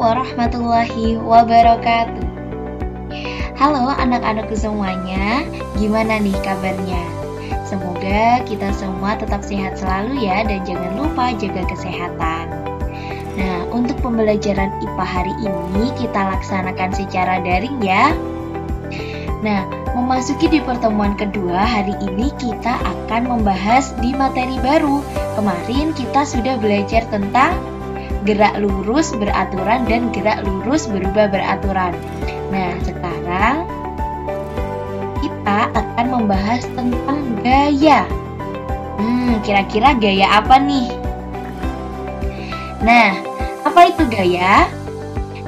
warahmatullahi wabarakatuh. Halo anak-anakku semuanya, gimana nih kabarnya? Semoga kita semua tetap sehat selalu ya, dan jangan lupa jaga kesehatan. Nah, untuk pembelajaran IPA hari ini kita laksanakan secara daring ya. Nah, memasuki di pertemuan kedua, hari ini kita akan membahas di materi baru. Kemarin kita sudah belajar tentang gerak lurus beraturan dan gerak lurus berubah beraturan. Nah, sekarang kita akan membahas tentang gaya. Kira-kira gaya apa nih? Nah, apa itu gaya?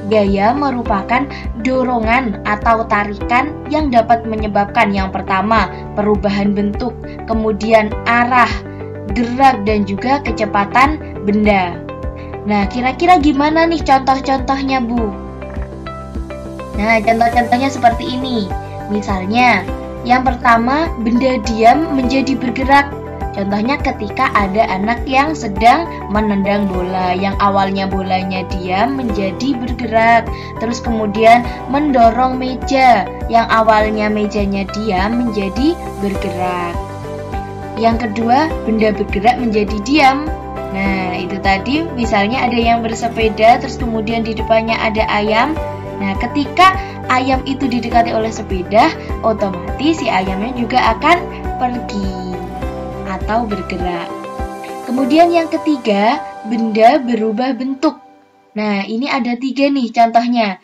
Gaya merupakan dorongan atau tarikan yang dapat menyebabkan yang pertama, perubahan bentuk, kemudian arah, gerak, dan juga kecepatan benda. Nah, kira-kira gimana nih contoh-contohnya, Bu? Nah, contoh-contohnya seperti ini. Misalnya, yang pertama, benda diam menjadi bergerak. Contohnya ketika ada anak yang sedang menendang bola, yang awalnya bolanya diam menjadi bergerak. Terus kemudian mendorong meja, yang awalnya mejanya diam menjadi bergerak. Yang kedua, benda bergerak menjadi diam. Nah, itu tadi misalnya ada yang bersepeda, terus kemudian di depannya ada ayam. Nah, ketika ayam itu didekati oleh sepeda, otomatis si ayamnya juga akan pergi atau bergerak. Kemudian yang ketiga, benda berubah bentuk. Nah, ini ada 3 nih contohnya.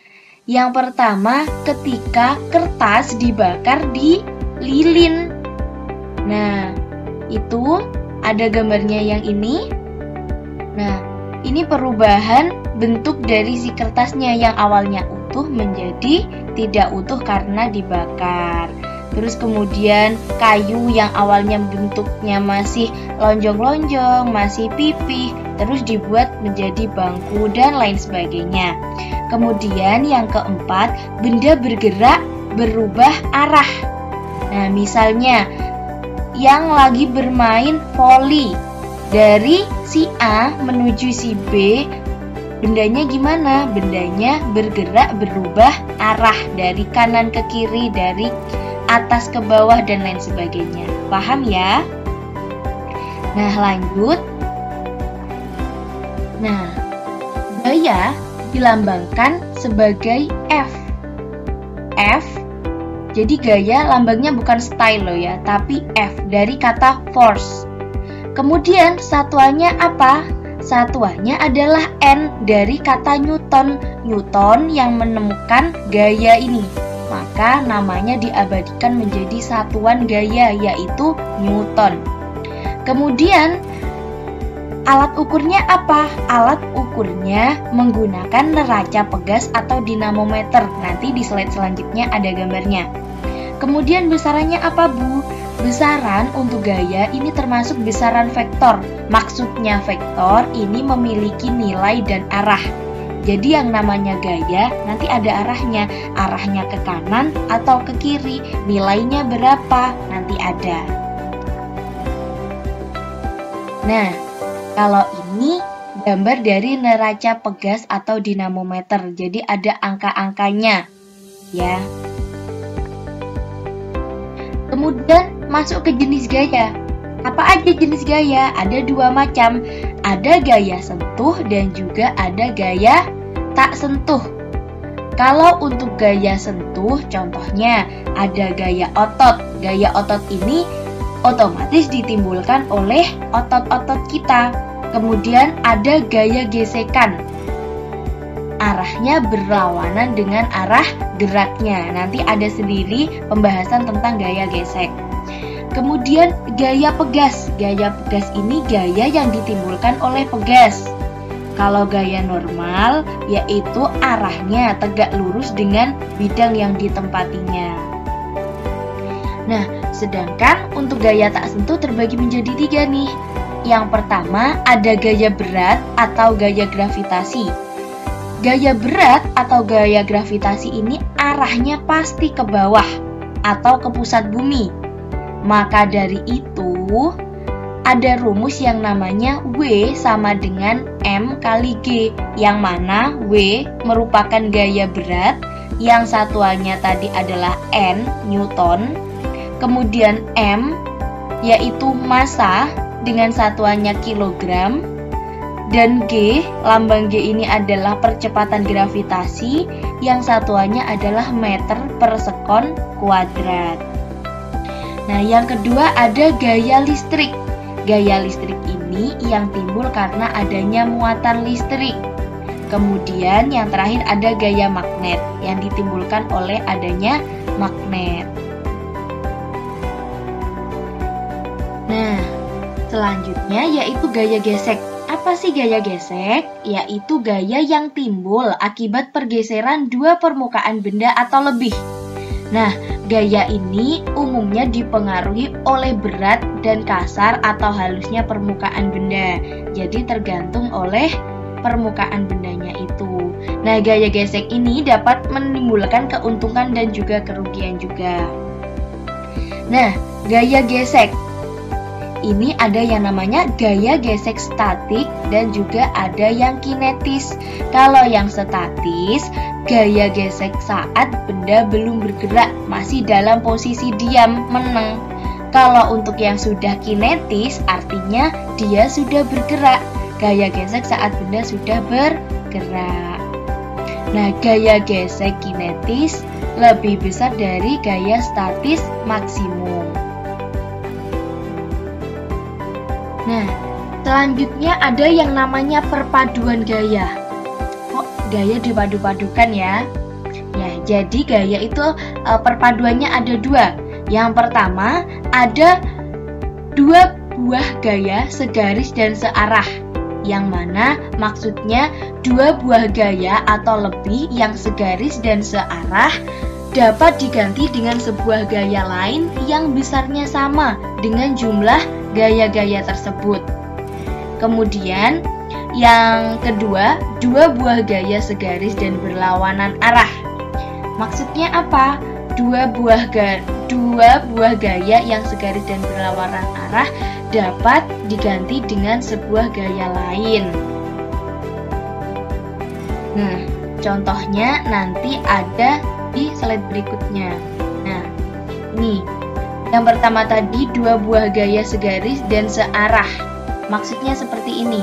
Yang pertama, ketika kertas dibakar di lilin. Nah, itu ada gambarnya yang ini. Nah, ini perubahan bentuk dari si kertasnya yang awalnya utuh menjadi tidak utuh karena dibakar. Terus kemudian kayu yang awalnya bentuknya masih lonjong-lonjong, masih pipih, terus dibuat menjadi bangku dan lain sebagainya. Kemudian yang keempat, benda bergerak berubah arah. Nah, misalnya yang lagi bermain voli dari si A menuju si B, bendanya gimana? Bendanya bergerak berubah arah dari kanan ke kiri, dari atas ke bawah, dan lain sebagainya. Paham ya? Nah, lanjut. Nah, gaya dilambangkan sebagai F. F, jadi gaya lambangnya bukan style loh ya, tapi F dari kata force. Kemudian satuannya apa? Satuannya adalah N dari kata Newton. Newton yang menemukan gaya ini, maka namanya diabadikan menjadi satuan gaya, yaitu Newton. Kemudian alat ukurnya apa? Alat ukurnya menggunakan neraca pegas atau dinamometer. Nanti di slide selanjutnya ada gambarnya. Kemudian besarannya apa, Bu? Besaran untuk gaya ini termasuk besaran vektor. Maksudnya vektor ini memiliki nilai dan arah. Jadi yang namanya gaya nanti ada arahnya. Arahnya ke kanan atau ke kiri. Nilainya berapa? Nanti ada. Nah, kalau ini gambar dari neraca pegas atau dinamometer. Jadi ada angka-angkanya ya. Kemudian masuk ke jenis gaya. Apa aja jenis gaya? Ada 2 macam. Ada gaya sentuh dan juga ada gaya tak sentuh. Kalau untuk gaya sentuh, contohnya ada gaya otot. Gaya otot ini otomatis ditimbulkan oleh otot-otot kita. Kemudian ada gaya gesekan. Arahnya berlawanan dengan arah geraknya. Nanti ada sendiri pembahasan tentang gaya gesek. Kemudian gaya pegas. Gaya pegas ini gaya yang ditimbulkan oleh pegas. Kalau gaya normal, yaitu arahnya tegak lurus dengan bidang yang ditempatinya. Nah, sedangkan untuk gaya tak sentuh terbagi menjadi 3 nih. Yang pertama ada gaya berat atau gaya gravitasi. Gaya berat atau gaya gravitasi ini arahnya pasti ke bawah atau ke pusat bumi. Maka dari itu, ada rumus yang namanya W sama dengan M kali G, yang mana W merupakan gaya berat, yang satuannya tadi adalah N, Newton, kemudian M yaitu massa dengan satuannya kilogram, dan G, lambang G ini adalah percepatan gravitasi, yang satuannya adalah meter per sekon kuadrat. Nah, yang kedua ada gaya listrik. Gaya listrik ini yang timbul karena adanya muatan listrik. Kemudian yang terakhir ada gaya magnet yang ditimbulkan oleh adanya magnet. Nah, selanjutnya yaitu gaya gesek. Apa sih gaya gesek? Yaitu gaya yang timbul akibat pergeseran dua permukaan benda atau lebih. Nah, gaya ini umumnya dipengaruhi oleh berat dan kasar atau halusnya permukaan benda. Jadi tergantung oleh permukaan bendanya itu. Nah, gaya gesek ini dapat menimbulkan keuntungan dan juga kerugian juga. Nah, gaya gesek ini ada yang namanya gaya gesek statik dan juga ada yang kinetis. Kalau yang statis, gaya gesek saat benda belum bergerak, masih dalam posisi diam, meneng. Kalau untuk yang sudah kinetis, artinya dia sudah bergerak. Gaya gesek saat benda sudah bergerak. Nah, gaya gesek kinetis lebih besar dari gaya statis maksimum. Nah, selanjutnya ada yang namanya perpaduan gaya. Kok gaya dipadu-padukan ya? Ya, jadi gaya itu perpaduannya ada dua. Yang pertama, ada dua buah gaya segaris dan searah. Yang mana maksudnya dua buah gaya atau lebih yang segaris dan searah dapat diganti dengan sebuah gaya lain yang besarnya sama dengan jumlah gaya-gaya tersebut. Kemudian yang kedua, dua buah gaya segaris dan berlawanan arah. Maksudnya apa? Dua buah gaya yang segaris dan berlawanan arah dapat diganti dengan sebuah gaya lain. Nah, contohnya nanti ada di slide berikutnya. Nah, ini yang pertama tadi dua buah gaya segaris dan searah. Maksudnya seperti ini.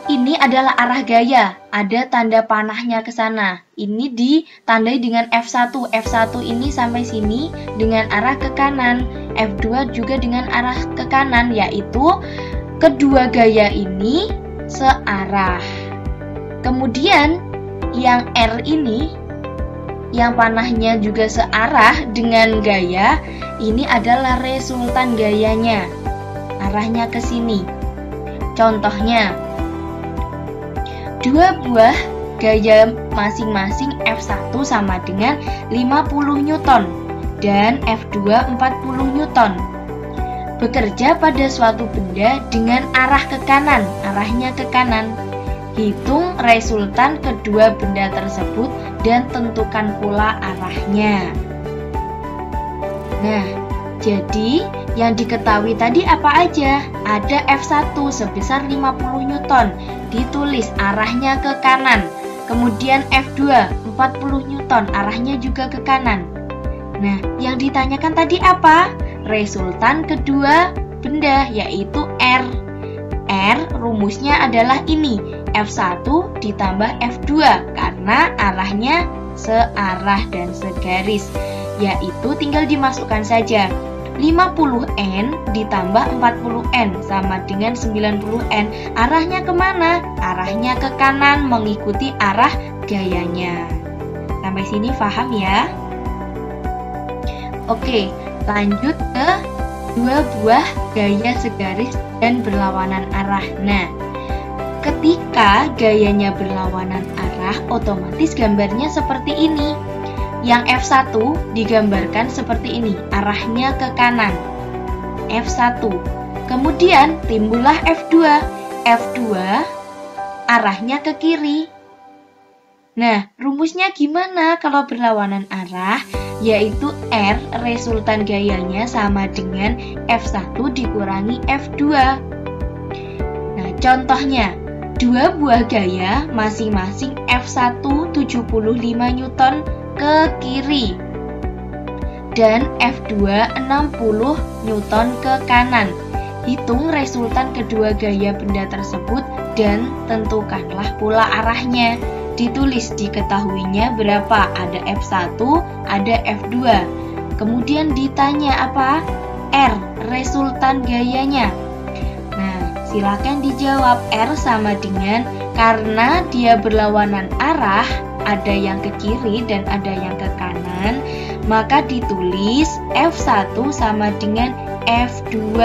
Ini adalah arah gaya, ada tanda panahnya ke sana. Ini ditandai dengan F1. F1 ini sampai sini dengan arah ke kanan. F2 juga dengan arah ke kanan, yaitu kedua gaya ini searah. Kemudian yang R ini, yang panahnya juga searah dengan gaya, ini adalah resultan gayanya. Arahnya ke sini. Contohnya, dua buah gaya masing-masing F1 sama dengan 50 Newton dan F2 40 Newton. Bekerja pada suatu benda dengan arah ke kanan, arahnya ke kanan. Hitung resultan kedua benda tersebut dan tentukan pula arahnya. Nah, jadi yang diketahui tadi apa aja? Ada F1 sebesar 50 Newton, ditulis arahnya ke kanan. Kemudian F2 40 Newton, arahnya juga ke kanan. Nah, yang ditanyakan tadi apa? Resultan kedua benda, yaitu R. R rumusnya adalah ini, F1 ditambah F2, karena arahnya searah dan segaris, yaitu tinggal dimasukkan saja. 50N ditambah 40N sama dengan 90N. Arahnya kemana? Arahnya ke kanan, mengikuti arah gayanya. Sampai sini paham ya? Oke, lanjut ke dua buah gaya segaris dan berlawanan arah. Nah, ketika gayanya berlawanan arah, otomatis gambarnya seperti ini. Yang F1 digambarkan seperti ini, arahnya ke kanan. F1. Kemudian timbullah F2. F2 arahnya ke kiri. Nah, rumusnya gimana kalau berlawanan arah? yaitu R resultan gayanya sama dengan F1 dikurangi F2. Nah, contohnya, dua buah gaya masing-masing F1 75 Newton ke kiri dan F2 60 Newton ke kanan. Hitung resultan kedua gaya benda tersebut dan tentukanlah pula arahnya. Ditulis diketahuinya berapa, ada F1, ada F2. Kemudian ditanya apa? R, resultan gayanya. Nah, silakan dijawab. R sama dengan, karena dia berlawanan arah, ada yang ke kiri dan ada yang ke kanan, maka ditulis F1 sama dengan F2.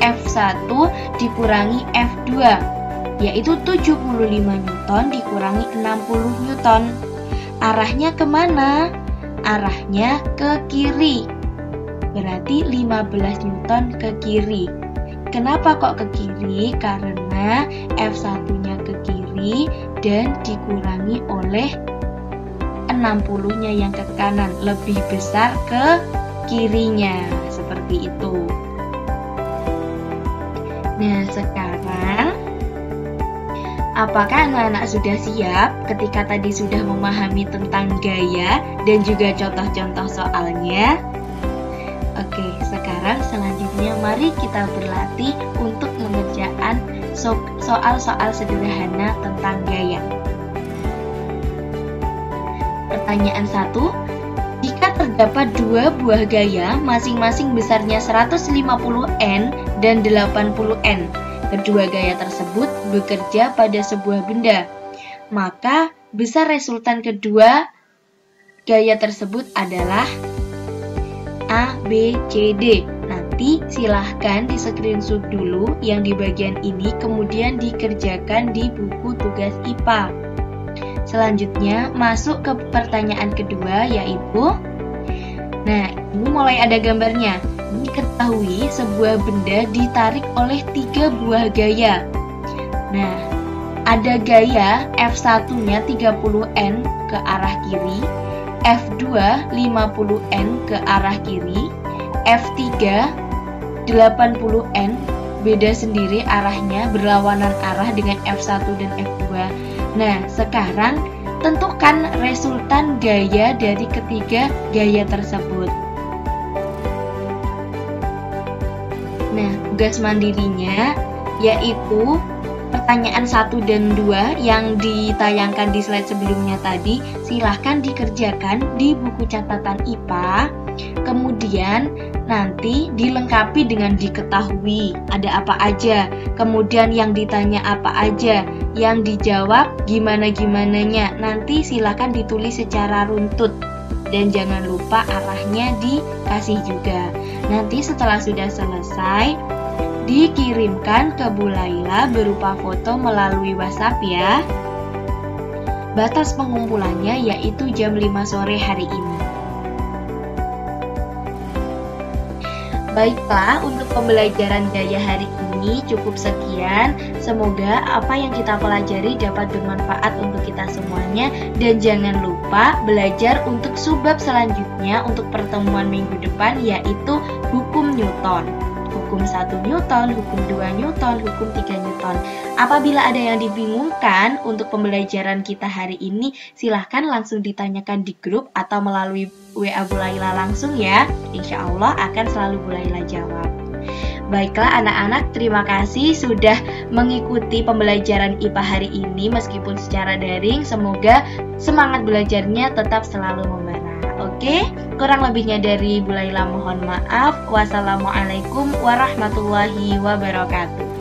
F1 dikurangi F2, yaitu 75 Newton dikurangi 60 Newton. Arahnya kemana? Arahnya ke kiri, berarti 15 Newton ke kiri. Kenapa kok ke kiri? Karena F1-nya ke kiri dan dikurangi oleh 60-nya yang ke kanan, lebih besar ke kirinya, seperti itu. Nah, sekarang apakah anak-anak sudah siap ketika tadi sudah memahami tentang gaya dan juga contoh-contoh soalnya? Oke, sekarang selanjutnya mari kita berlatih untuk mengerjakan soal-soal sederhana tentang gaya. Pertanyaan 1. Jika terdapat dua buah gaya masing-masing besarnya 150 N dan 80 N, kedua gaya tersebut bekerja pada sebuah benda, maka besar resultan kedua gaya tersebut adalah A, B, C, D. Nanti silahkan di screenshot dulu yang di bagian ini, kemudian dikerjakan di buku tugas IPA. Selanjutnya masuk ke pertanyaan kedua, yaitu, nah ini mulai ada gambarnya. Diketahui sebuah benda ditarik oleh 3 buah gaya. Nah, ada gaya F1-nya 30N ke arah kiri, F2 50N ke arah kiri, F3 80N beda sendiri arahnya, berlawanan arah dengan F1 dan F2. Nah, sekarang tentukan resultan gaya dari ketiga gaya tersebut. Nah, tugas mandirinya yaitu pertanyaan 1 dan 2 yang ditayangkan di slide sebelumnya tadi, silahkan dikerjakan di buku catatan IPA. Kemudian nanti dilengkapi dengan diketahui ada apa aja, kemudian yang ditanya apa aja, yang dijawab gimana-gimananya. Nanti silahkan ditulis secara runtut dan jangan lupa arahnya dikasih juga. Nanti setelah sudah selesai, dikirimkan ke Bu Laila berupa foto melalui WhatsApp ya. Batas pengumpulannya yaitu jam 5 sore hari ini. Baiklah, untuk pembelajaran gaya hari ini cukup sekian. Semoga apa yang kita pelajari dapat bermanfaat untuk kita semuanya. Dan jangan lupa belajar untuk subbab selanjutnya untuk pertemuan minggu depan, yaitu hukum Newton. Hukum 1 Newton, hukum 2 Newton, hukum 3 Newton. Apabila ada yang dibingungkan untuk pembelajaran kita hari ini, silahkan langsung ditanyakan di grup atau melalui WA Bu Laila langsung ya. Insya Allah akan selalu Bu Laila jawab. Baiklah anak-anak, terima kasih sudah mengikuti pembelajaran IPA hari ini meskipun secara daring. Semoga semangat belajarnya tetap selalu membara. Oke, kurang lebihnya dari Bu Laila mohon maaf. Wassalamualaikum warahmatullahi wabarakatuh.